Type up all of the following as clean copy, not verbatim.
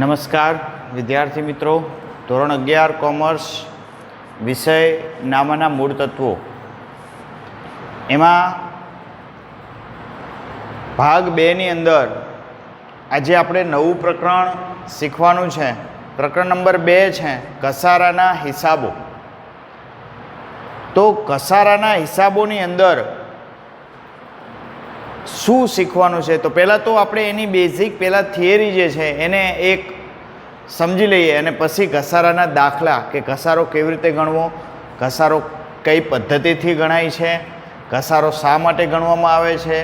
નમસ્કાર વિદ્યાર્થી મિત્રો, ધોરણ 11 કોમર્સ વિષય નામના મૂળ તત્વો એમાં ભાગ 2 ની અંદર આજે આપણે નવું પ્રકરણ શીખવાનું છે. પ્રકરણ નંબર 2 છે કસારાના હિસાબો. તો કસારાના હિસાબોની અંદર શું શીખવાનું છે? તો પહેલાં તો આપણે એની બેઝિક થિયરી જે છે એને એક સમજી લઈએ અને પછી ઘસારાના દાખલા કે ઘસારો કેવી રીતે ગણવો, ઘસારો કઈ પદ્ધતિથી ગણાય છે, ઘસારો શા માટે ગણવામાં આવે છે,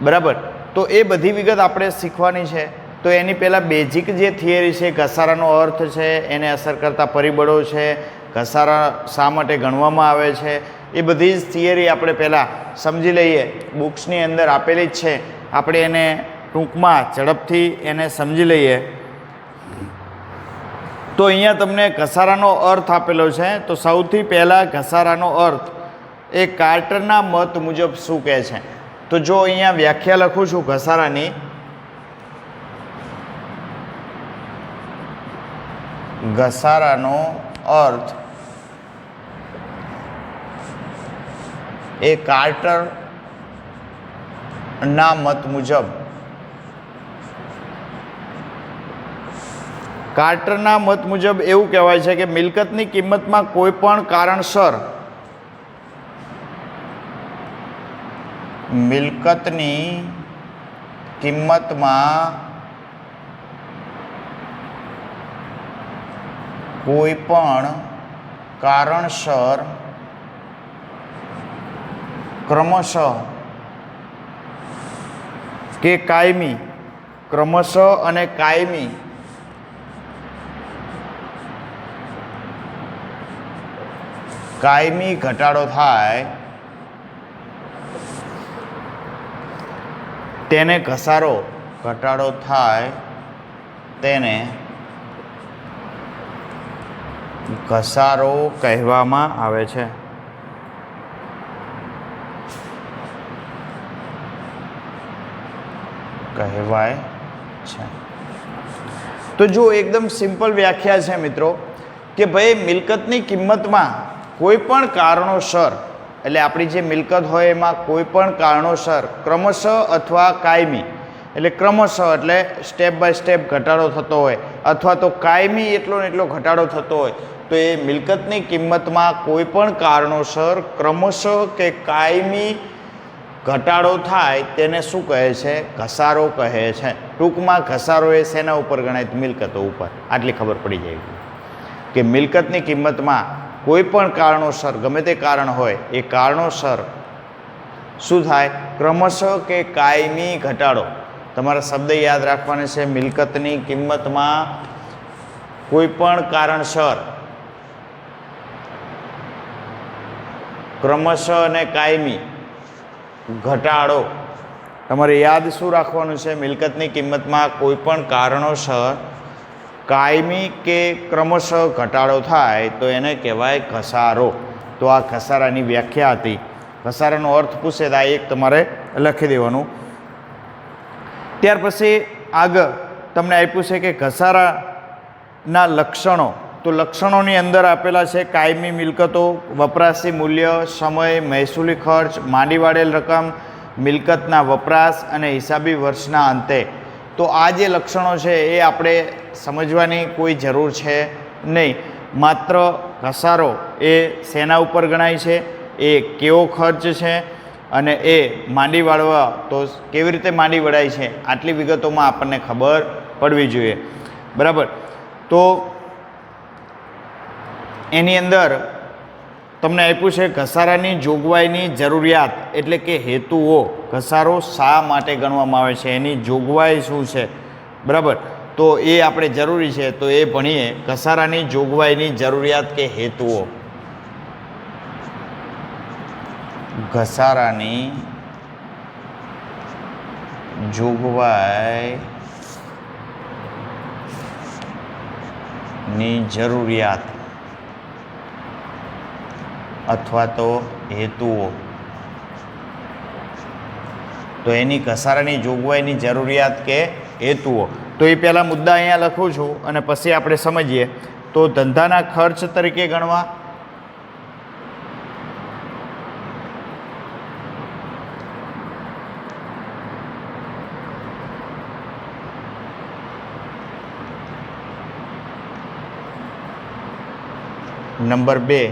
બરાબર. તો એ બધી વિગત આપણે શીખવાની છે. તો એની પહેલાં બેઝિક જે થિયરી છે, ઘસારાનો અર્થ છે, એને અસર કરતા પરિબળો છે, ઘસારા શા માટે ગણવામાં આવે છે, એ બધી જ થિયરી આપણે પહેલાં સમજી લઈએ. બુક્સની અંદર આપેલી જ છે, આપણે એને ટૂંકમાં ઝડપથી એને સમજી લઈએ. તો અહીંયા તમને ઘસારાનો અર્થ આપેલો છે. તો સૌથી પહેલાં ઘસારાનો અર્થ એ કાર્ટરના મત મુજબ શું કહે છે? તો જો અહીંયા વ્યાખ્યા લખું છું ઘસારાની, ઘસારાનો અર્થ એ કાર્ટરના મત મુજબ, કાર્ટરના મત મુજબ એવું કહેવાય છે કે મિલકતની કિંમતમાં કોઈ પણ કારણસર મિલકતની કિંમતમાં કોઈ પણ કારણસર ક્રમશઃ કે કાયમી, ક્રમશઃ અને કાયમી ઘટાડો થાય તેને ઘટાડો થાય તેને ઘસારો કહેવામાં આવે છે. કહેવાય છે. તો જો એકદમ સિમ્પલ વ્યાખ્યા છે મિત્રો કે ભાઈ મિલકતની કિંમતમાં કોઈ પણ કારણોસર, એટલે આપણી જે મિલકત હોય એમાં કોઈ પણ કારણોસર ક્રમશઃ અથવા કાયમી, એટલે ક્રમશઃ એટલે સ્ટેપ બાય સ્ટેપ ઘટાડો થતો હોય અથવા તો કાયમી એટલો ને એટલો ઘટાડો થતો હોય, તો એ મિલકતની કિંમતમાં કોઈ પણ કારણોસર ક્રમશઃ કે કાયમી ઘટાડો થાય તેને શું કહે છે? ઘસારો કહે છે. ટૂંકમાં ઘસારો એ શેના ઉપર ગણાય? મિલકતો ઉપર. આટલી ખબર પડી જાય કે મિલકતની કિંમતમાં કોઈ પણ કારણોસર, ગમે તે કારણ હોય, એ કારણોસર શું થાય? ક્રમશઃ કે કાયમી ઘટાડો. તમારા શબ્દ યાદ રાખવાના છે. મિલકતની કિંમતમાં કોઈ પણ કારણસર ક્રમશઃ અને કાયમી ઘટાડો. તમારે યાદ શું રાખવાનું છે? મિલકતની કિંમતમાં કોઈ પણ કારણોસર કાયમી કે ક્રમશઃ ઘટાડો થાય તો એને કહેવાય ઘસારો. તો આ ઘસારાની વ્યાખ્યા હતી. ઘસારાનો અર્થ પૂછે તો આ એક તમારે લખી દેવાનું. ત્યાર પછી આગળ તમને આપ્યું છે કે ઘસારાના લક્ષણો. તો લક્ષણોની અંદર આપેલા છે કાયમી મિલકતો, વપરાશી મૂલ્ય, સમય, મહેસૂલી ખર્ચ, માંડી વાળેલ રકમ, મિલકતના વપરાશ અને હિસાબી વર્ષના અંતે. તો આ જે લક્ષણો છે એ આપણે સમજવાની કોઈ જરૂર છે નહીં. માત્ર ઘસારો એ શેના ઉપર ગણાય છે, એ કેવો ખર્ચ છે અને એ માંડી વાળવા તો કેવી રીતે માંડી વળાય છે, આટલી વિગતોમાં આપણને ખબર પડવી જોઈએ, બરાબર. તો એની અંદર તમને આપ્યું છે ઘસારાની જોગવાઈની જરૂરિયાત એટલે કે હેતુઓ. ઘસારો શા માટે ગણવામાં આવે છે, એની જોગવાઈ શું છે, બરાબર. તો એ આપણે જરૂરી છે, તો એ ભણીએ. ઘસારાની જોગવાઈની જરૂરિયાત કે હેતુઓ. ઘસારાની જોગવાઈની જરૂરિયાત અથવા તો હેતુઓ. તો એની ઘસારાની જોગવાઈની જરૂરિયાત કે હેતુઓ. તો તો એ પહેલાં મુદ્દા અહીંયા લખું છું અને પછી આપણે સમજીએ. તો ધંધાના ખર્ચ તરીકે ગણવા, નંબર 2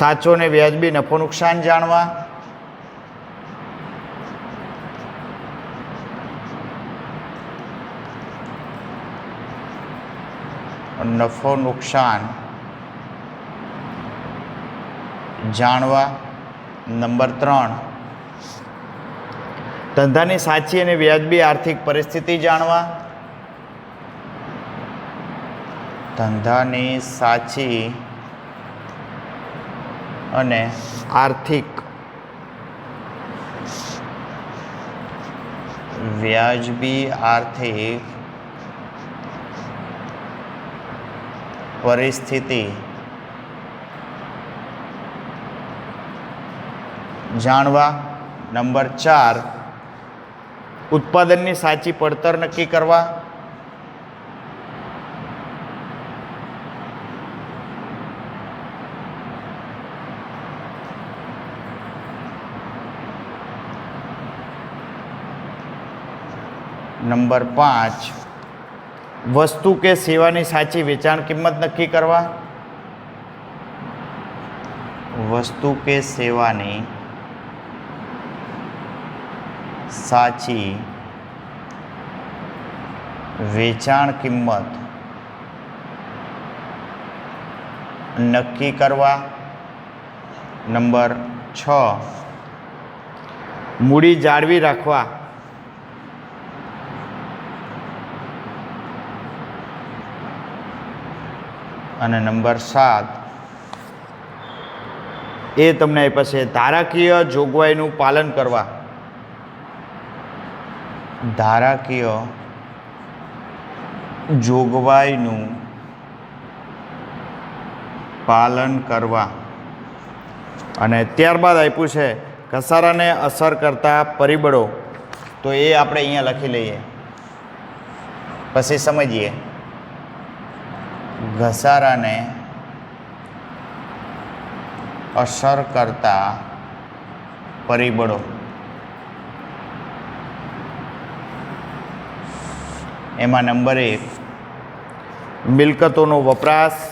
સાચો ને વ્યાજબી નફો નુકસાન જાણવા, નફો નુકસાન જાણવા. નંબર 3 ધંધાની સાચી અને વ્યાજબી આર્થિક પરિસ્થિતિ જાણવા, ધંધાની સાચી અને આર્થિક વ્યાજબી આર્થિક પરિસ્થિતિ જાણવા. નંબર 4 ઉત્પાદનની સાચી પડતર નક્કી કરવા, નંબર 5 વસ્તુ કે સેવાની સાચી વેચાણ કિંમત નક્કી કરવા, વસ્તુ કે સેવાની સાચી વેચાણ કિંમત નક્કી કરવા. નંબર 6 મૂડી જાળવી રાખવા, અને નંબર 7 એ તમને આપ્યા છે ધારાકીય જોગવાઈનું પાલન કરવા, ધારાકીય જોગવાઈનું પાલન કરવા. અને ત્યારબાદ આપ્યું છે ઘસારાને અસર કરતા પરિબળો, તો એ આપણે અહીંયા લખી લઈએ પછી સમજીએ. ઘસારાને અસર કરતા પરિબળો, એમાં નંબર 1 મિલકતોનો વપરાશ,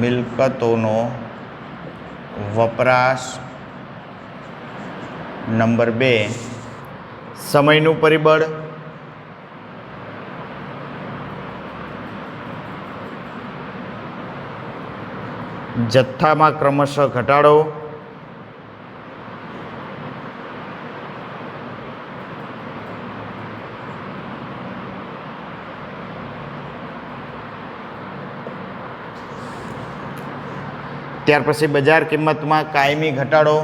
મિલકતોનો વપરાશ. નંબર 2 સમયનું પરિબળ, જથ્થામાં ક્રમશઃ ઘટાડો, ત્યાર પછી બજાર કિંમતમાં કાયમી ઘટાડો,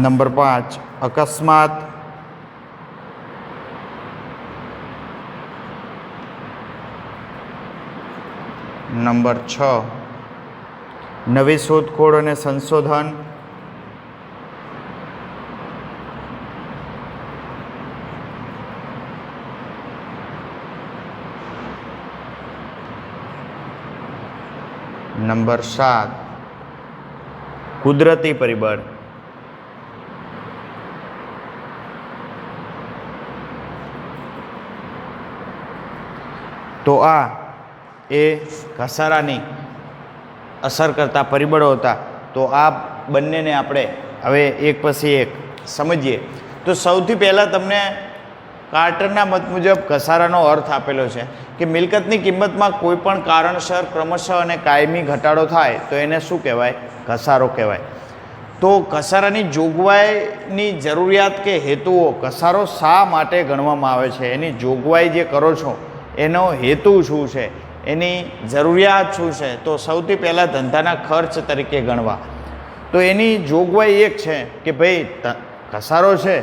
નંબર 5 અકસ્માત, નંબર 6 નવી શોધખોળ અને સંશોધન, નંબર 7 કુદરતી પરિબળ. તો આ એ ઘસારાની અસર કરતા પરિબળો હતા. તો આ બંનેને આપણે હવે એક પછી એક સમજીએ. તો સૌથી પહેલાં તમને કાર્ટરના મત મુજબ ઘસારાનો અર્થ આપેલો છે કે મિલકતની કિંમતમાં કોઈ પણ કારણસર ક્રમશઃ અને કાયમી ઘટાડો થાય તો એને શું કહેવાય? ઘસારો કહેવાય. તો ઘસારાની જોગવાઈની જરૂરિયાત કે હેતુઓ, ઘસારો શા માટે ગણવામાં આવે છે, એની જોગવાઈ જે કરો છો એનો હેતુ શું છે, એની જરૂરિયાત શું છે? તો સૌથી પહેલાં ધંધાના ખર્ચ તરીકે ગણવા. તો એની જોગવાઈ એક છે કે ભાઈ ઘસારો છે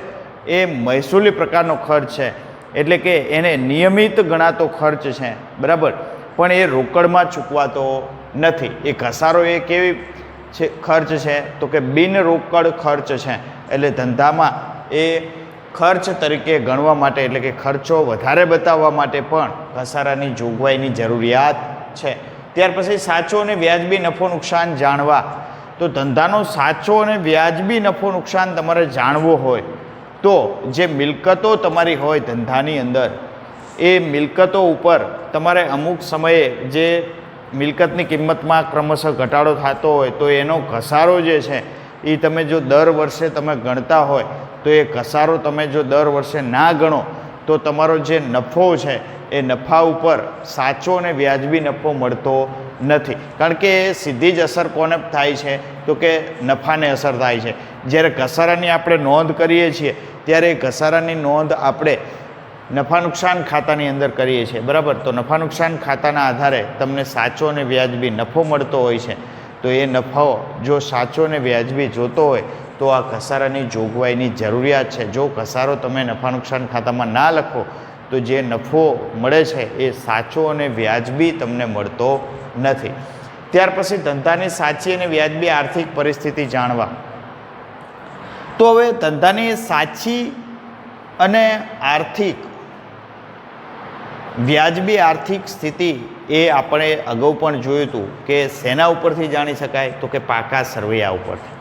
એ મહેસૂલી પ્રકારનો ખર્ચ છે, એટલે કે એને નિયમિત ગણાતો ખર્ચ છે, બરાબર, પણ એ રોકડમાં ચૂકવાતો નથી. એ ઘસારો એ કેવી છે ખર્ચ છે તો કે બિન રોકડ ખર્ચ છે, એટલે ધંધામાં એ ખર્ચ તરીકે ગણવા માટે, એટલે કે ખર્ચો વધારે બતાવવા માટે પણ ઘસારાની જોગવાઈની જરૂરિયાત છે. ત્યાર પછી સાચો અને વ્યાજબી નફો નુકસાન જાણવા. તો ધંધાનો સાચો અને વ્યાજબી નફો નુકસાન તમારે જાણવો હોય તો જે મિલકતો તમારી હોય ધંધાની અંદર, એ મિલકતો ઉપર તમારે અમુક સમયે જે મિલકતની કિંમતમાં ક્રમશઃ ઘટાડો થતો હોય તો એનો ઘસારો જે છે એ તમે જો દર વર્ષે તમે ગણતા હોય તો એ ઘસારો તમે જો દર વર્ષે ના ગણો તો તમારો જે નફો છે એ નફા ઉપર સાચો અને વ્યાજબી નફો મળતો નથી. કારણ કે એ સીધી જ અસર કોને થાય છે તો કે નફાને અસર થાય છે. જ્યારે ઘસારાની આપણે નોંધ કરીએ છીએ ત્યારે ઘસારાની નોંધ આપણે નફા નુકસાન ખાતાની અંદર કરીએ છીએ, બરાબર. તો નફા નુકસાન ખાતાના આધારે તમને સાચો અને વ્યાજબી નફો મળતો હોય છે. તો એ નફો જો સાચો અને વ્યાજબી જોતો હોય તો આ ઘસારાની જોગવાઈની જરૂરિયાત છે. જો ઘસારો તમે નફા નુકસાન ખાતામાં ના લખો તો જે નફો મળે છે એ સાચો અને વ્યાજબી તમને મળતો નથી. ત્યાર પછી ધંધાની સાચી અને વ્યાજબી આર્થિક પરિસ્થિતિ જાણવા. તો હવે ધંધાની સાચી અને વ્યાજબી આર્થિક સ્થિતિ એ આપણે અગાઉ પણ જોયું હતું કે શેના ઉપરથી જાણી શકાય તો કે પાકા સરવૈયા ઉપરથી.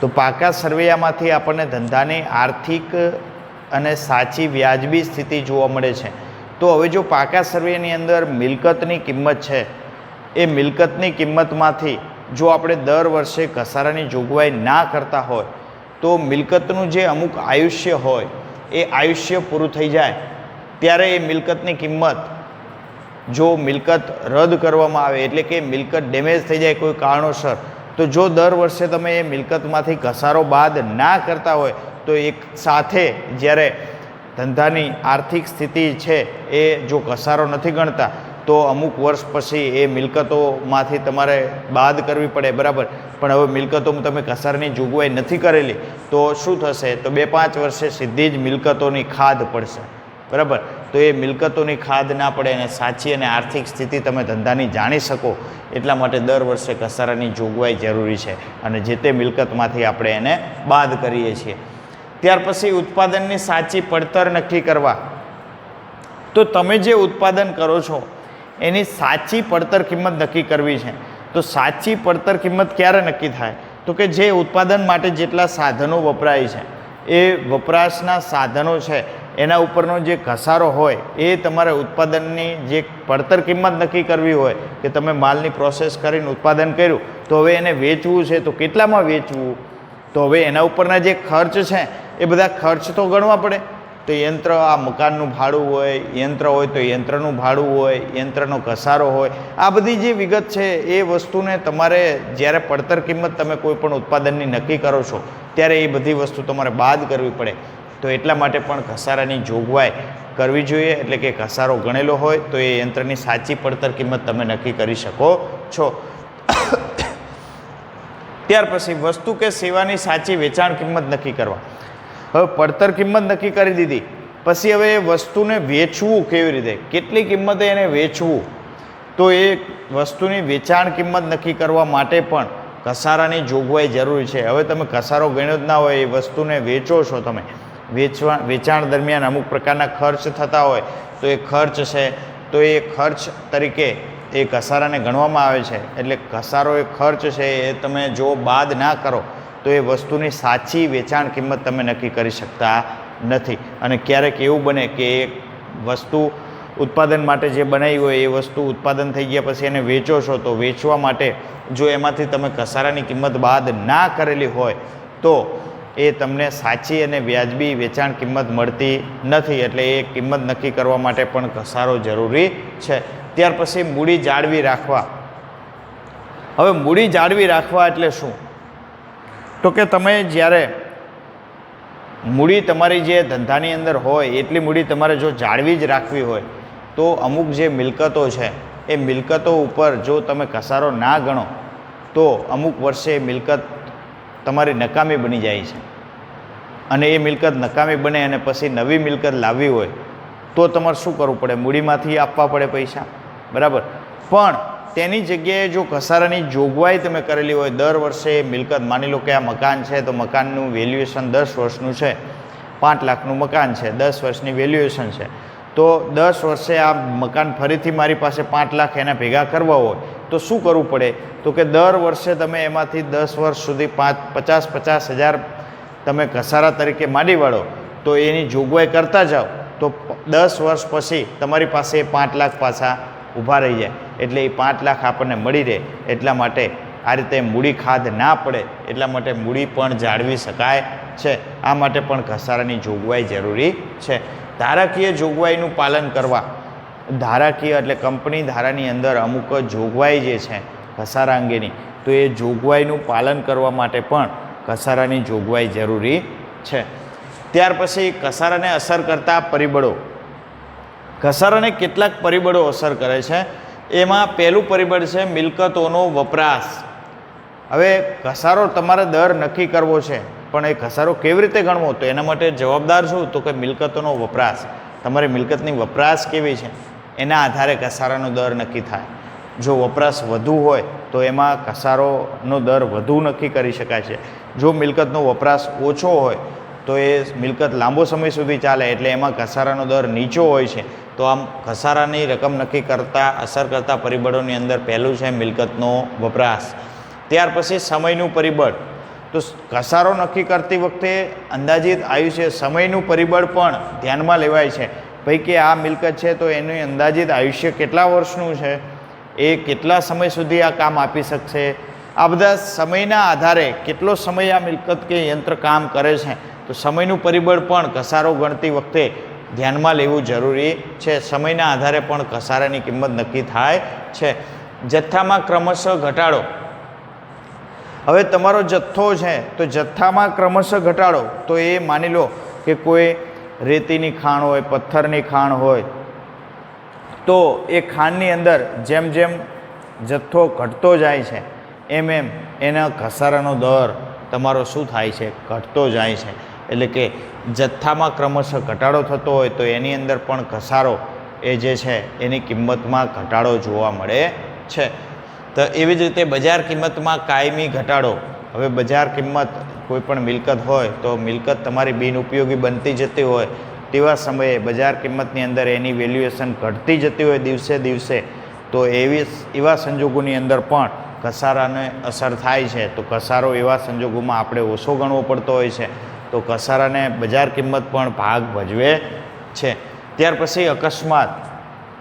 તો પાકા સરવૈયામાંથી આપણને ધંધાની આર્થિક અને સાચી વ્યાજબી સ્થિતિ જોવા મળે છે. તો હવે જો પાકા સરવૈયાની અંદર મિલકતની કિંમત છે, એ મિલકતની કિંમતમાંથી જો આપણે દર વર્ષે ઘસારાની જોગવાઈ ના કરતા હોય તો મિલકતનું જે અમુક આયુષ્ય હોય એ આયુષ્ય પૂરું થઈ જાય ત્યારે એ મિલકતની કિંમત જો મિલકત રદ કરવામાં આવે, એટલે કે મિલકત ડેમેજ થઈ જાય કોઈ કારણોસર, તો જો દર વર્ષે તમે એ મિલકતમાંથી ઘસારો બાદ ના કરતા હોય તો એક સાથે જ્યારે ધંધાની આર્થિક સ્થિતિ છે એ જો ઘસારો નથી ગણતા તો અમુક વર્ષ પછી એ મિલકતોમાંથી તમારે બાદ કરવી પડે, બરાબર. પણ હવે મિલકતોમાં તમે ઘસારાની જોગવાઈ નથી કરેલી તો શું થશે તો 2-5 વર્ષે સીધી જ મિલકતોની ખાધ પડશે, બરાબર. તો એ મિલકતોની ખાધ ના પડે અને સાચી અને આર્થિક સ્થિતિ તમે ધંધાની જાણી શકો એટલા માટે દર વર્ષે ઘસારાની જોગવાઈ જરૂરી છે અને જે તે મિલકતમાંથી આપણે એને બાદ કરીએ છીએ. ત્યાર પછી ઉત્પાદનની સાચી પડતર નક્કી કરવા. તો તમે જે ઉત્પાદન કરો છો એની સાચી પડતર કિંમત નક્કી કરવી છે. તો સાચી પડતર કિંમત ક્યારે નક્કી થાય તો કે જે ઉત્પાદન માટે જેટલા સાધનો વપરાય છે એ વપરાશના સાધનો છે એના ઉપરનો જે ઘસારો હોય એ તમારે ઉત્પાદનની જે પડતર કિંમત નક્કી કરવી હોય કે તમે માલની પ્રોસેસ કરીને ઉત્પાદન કર્યું તો હવે એને વેચવું છે તો કેટલામાં વેચવું, તો હવે એના ઉપરના જે ખર્ચ છે એ બધા ખર્ચ તો ગણવા પડે. તો યંત્ર, આ મકાનનું ભાડું હોય, યંત્ર હોય તો યંત્રનું ભાડું હોય, યંત્રનો ઘસારો હોય, આ બધી જે વિગત છે એ વસ્તુને તમારે જ્યારે પડતર કિંમત તમે કોઈ પણ ઉત્પાદનની નક્કી કરો છો ત્યારે એ બધી વસ્તુ તમારે બાદ કરવી પડે. તો એટલા માટે પણ ઘસારાની જોગવાઈ કરવી જોઈએ, એટલે કે ઘસારો ગણેલો હોય તો એ યંત્રની સાચી પડતર કિંમત તમે નક્કી કરી શકો છો. ત્યાર પછી વસ્તુ કે સેવાની સાચી વેચાણ કિંમત નક્કી કરવા. હવે પડતર કિંમત નક્કી કરી દીધી પછી હવે એ વસ્તુને વેચવું કેવી રીતે, કેટલી કિંમતે એને વેચવું, તો એ વસ્તુની વેચાણ કિંમત નક્કી કરવા માટે પણ ઘસારાની જોગવાઈ જરૂરી છે. હવે તમે ઘસારો ગણ્યો જ ના હોય એ વસ્તુને વેચો છો તમે, વેચાણ દરમિયાન અમુક પ્રકારના ખર્ચ થતા હોય તો એ ખર્ચ છે તો એ ખર્ચ તરીકે એ ઘસારાને ગણવામાં આવે છે. એટલે ઘસારો એ ખર્ચ છે એ તમે જો બાદ ના કરો તો એ વસ્તુની સાચી વેચાણ કિંમત તમે નક્કી કરી શકતા નથી. અને ક્યારેક એવું બને કે એ વસ્તુ ઉત્પાદન માટે જે બનાવી હોય એ વસ્તુ ઉત્પાદન થઈ ગયા પછી એને વેચો છો તો વેચવા માટે જો એમાંથી તમે ઘસારાની કિંમત બાદ ના કરેલી હોય તો એ તમને સાચી અને વ્યાજબી વેચાણ કિંમત મળતી નથી. એટલે એ કિંમત નક્કી કરવા માટે પણ ઘસારો જરૂરી છે. ત્યાર પછી મૂડી જાળવી રાખવા. હવે મૂડી જાળવી રાખવા એટલે શું તો કે તમે જ્યારે મૂડી તમારી જે ધંધાની અંદર હોય એટલી મૂડી તમારે જો જાળવી જ રાખવી હોય તો અમુક જે મિલકતો છે એ મિલકતો ઉપર જો તમે ઘસારો ના ગણો તો અમુક વર્ષે મિલકત તમારી નકામી બની જાય છે અને એ મિલકત નકામી બને અને પછી નવી મિલકત લાવવી હોય તો તમારે શું કરવું પડે? મૂડીમાંથી આપવા પડે પૈસા, બરાબર. પણ તેની જગ્યાએ જો ઘસારાની જોગવાઈ તમે કરેલી હોય, દર વર્ષે મિલકત, માની લો કે આ મકાન છે તો મકાનનું વેલ્યુએશન 10 વર્ષનું છે, 5 લાખનું મકાન છે, 10 વર્ષની વેલ્યુએશન છે, તો 10 વર્ષે આ મકાન ફરીથી મારી પાસે 5 લાખ એના ભેગા કરવા હોય તો શું કરવું પડે? તો કે દર વર્ષે તમે એમાંથી 10 વર્ષ સુધી 50 હજાર તમે ઘસારા તરીકે માંડી વાળો તો એની જોગવાઈ કરતા જાઓ તો 10 વર્ષ પછી તમારી પાસે 5 લાખ પાછા ઊભા રહી જાય. એટલે એ 5 લાખ આપણને મળી રહે. એટલા માટે આ રીતે મૂડી ખાધ ના પડે એટલા માટે મૂડી પણ જાળવી શકાય છે. આ માટે પણ ઘસારાની જોગવાઈ જરૂરી છે. ધારાકીય જોગવાઈનું પાલન કરવા, ધારાકીય એટલે કંપની ધારાની અંદર અમુક જોગવાઈ જે છે ઘસારા અંગેની, તો એ જોગવાઈનું પાલન કરવા માટે પણ ઘસારાની જોગવાઈ જરૂરી છે. ત્યાર પછી ઘસારાને અસર કરતા પરિબળો. ઘસારાને કેટલાક પરિબળો અસર કરે છે. એમાં પહેલું પરિબળ છે મિલકતોનો વપરાશ. હવે ઘસારો તમારે દર નક્કી કરવો છે, પણ એ ઘસારો કેવી રીતે ગણવો? તો એના માટે જવાબદાર શું? તો કે મિલકતોનો વપરાશ. તમારી મિલકતની વપરાશ કેવી છે એના આધારે ઘસારાનો દર નક્કી થાય. જો વપરાશ વધુ હોય તો એમાં ઘસારોનો દર વધુ નક્કી કરી શકાય છે. જો મિલકતનો વપરાશ ઓછો હોય તો એ મિલકત લાંબો સમય સુધી ચાલે એટલે એમાં ઘસારાનો દર નીચો હોય છે. તો આમ ઘસારાની રકમ નક્કી કરતા અસર કરતા પરિબળોની અંદર પહેલું છે મિલકતનો વપરાશ. ત્યાર પછી સમયનું પરિબળ. તો ઘસારો નક્કી કરતી વખતે અંદાજિત આયુષ્ય, સમયનું પરિબળ પણ ધ્યાનમાં લેવાય છે. ભાઈ કે આ મિલકત છે તો એનું અંદાજિત આયુષ્ય કેટલા વર્ષનું છે, એ કેટલા સમય સુધી આ કામ આપી શકશે, આ બધા સમયના આધારે કેટલો સમય આ મિલકત કે યંત્ર કામ કરે છે, તો સમયનું પરિબળ પણ ઘસારો ગણતી વખતે ધ્યાનમાં લેવું જરૂરી છે. સમયના આધારે પણ ઘસારાની કિંમત નક્કી થાય છે. જથ્થામાં ક્રમશઃ ઘટાડો. હવે તમારો જથ્થો છે તો જથ્થામાં ક્રમશઃ ઘટાડો, તો એ માની લો કે કોઈ રેતીની ખાણ હોય, પથ્થરની ખાણ હોય, તો એ ખાણની અંદર જેમ જેમ જથ્થો ઘટતો જાય છે એમ એમ એના ઘસારાનો દર તમારો શું થાય છે? ઘટતો જાય છે. એટલે કે જથ્થામાં ક્રમશઃ ઘટાડો થતો હોય તો એની અંદર પણ ઘસારો એ જે છે એની કિંમતમાં ઘટાડો જોવા મળે છે. તો એવી જ રીતે બજાર કિંમતમાં કાયમી ઘટાડો. હવે બજાર કિંમત કોઈ પણ મિલકત હોય તો મિલકત તમારી બિનઉપયોગી બનતી જતી હોય તેવા સમયે બજાર કિંમતની અંદર એની વેલ્યુએશન ઘટતી જતી હોય દિવસે દિવસે, તો એવા સંજોગોની અંદર પણ ઘસારાને અસર થાય છે. તો ઘસારો એવા સંજોગોમાં આપણે ઓછો ગણવો પડતો હોય છે. તો ઘસારાને બજાર કિંમત પણ ભાગ ભજવે છે. ત્યાર પછી અકસ્માત.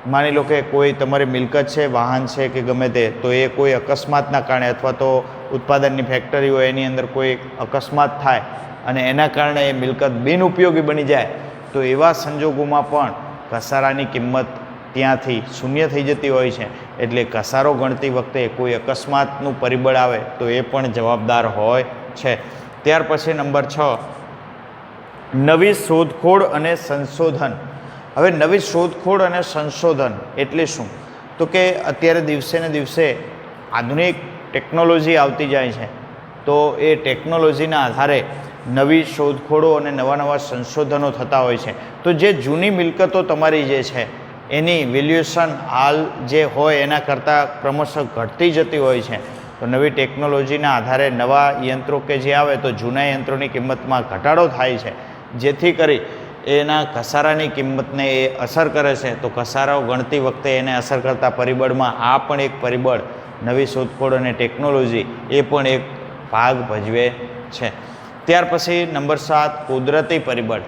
માની લો કે કોઈ તમારી મિલકત છે, વાહન છે કે ગમે તે, તો એ કોઈ અકસ્માતના કારણે અથવા તો ઉત્પાદનની ફેક્ટરી હોય એની અંદર કોઈ અકસ્માત થાય અને એના કારણે એ મિલકત બિનઉપયોગી બની જાય, તો એવા સંજોગોમાં પણ ઘસારાની કિંમત ત્યાંથી શૂન્ય થઈ જતી હોય છે. એટલે ઘસારો ગણતી વખતે કોઈ અકસ્માતનું પરિબળ આવે તો એ પણ જવાબદાર હોય છે. ત્યાર પછી નંબર 6, નવી શોધખોળ અને સંશોધન. હવે નવી શોધખોળ અને સંશોધન એટલે શું? તો કે અત્યારે દિવસે ને દિવસે આધુનિક ટેકનોલોજી આવતી જાય છે, તો એ ટેકનોલોજીના આધારે નવી શોધખોળો અને નવા નવા સંશોધનો થતા હોય છે. તો જે જૂની મિલકતો તમારી જે છે એની વેલ્યુએશન હાલ જે હોય એના કરતાં ક્રમશઃ ઘટતી જતી હોય છે. તો નવી ટેકનોલોજીના આધારે નવા યંત્રો કે જે આવે તો જૂના યંત્રોની કિંમતમાં ઘટાડો થાય છે, જેથી કરી એના ઘસારાની કિંમતને એ અસર કરે છે. તો ઘસારાઓ ગણતી વખતે એને અસર કરતા પરિબળમાં આ પણ એક પરિબળ, નવી શોધખોળ અને ટેકનોલોજી, એ પણ એક ભાગ ભજવે છે. ત્યાર પછી નંબર 7, કુદરતી પરિબળ.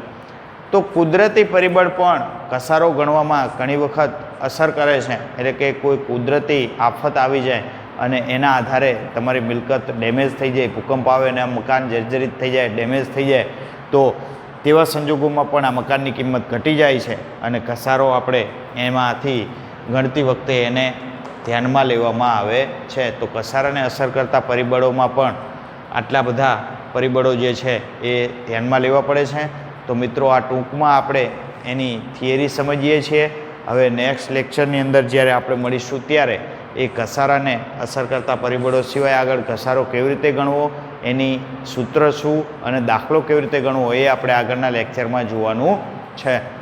તો કુદરતી પરિબળ પણ ઘસારો ગણવામાં ઘણી વખત અસર કરે છે. એટલે કે કોઈ કુદરતી આફત આવી જાય અને એના આધારે તમારી મિલકત ડેમેજ થઈ જાય, ભૂકંપ આવે અને આ મકાન જર્જરિત થઈ જાય, ડેમેજ થઈ જાય, તો તેવા સંજોગોમાં પણ આ મકાનની કિંમત ઘટી જાય છે અને ઘસારો આપણે એમાંથી ગણતી વખતે એને ધ્યાનમાં લેવામાં આવે છે. તો ઘસારાને અસર કરતા પરિબળોમાં પણ આટલા બધા પરિબળો જે છે એ ધ્યાનમાં લેવા પડે છે. તો મિત્રો, આ ટૂંકમાં આપણે એની થિયરી સમજીએ છીએ હવે નેક્સ્ટ લેક્ચરની અંદર જ્યારે આપણે મળીશું ત્યારે એ ઘસારાને અસર કરતા પરિબળો સિવાય આગળ ઘસારો કેવી રીતે ગણવો, એની સૂત્ર શું અને દાખલો કેવી રીતે ગણવો એ આપણે આગળના લેક્ચરમાં જોવાનું છે.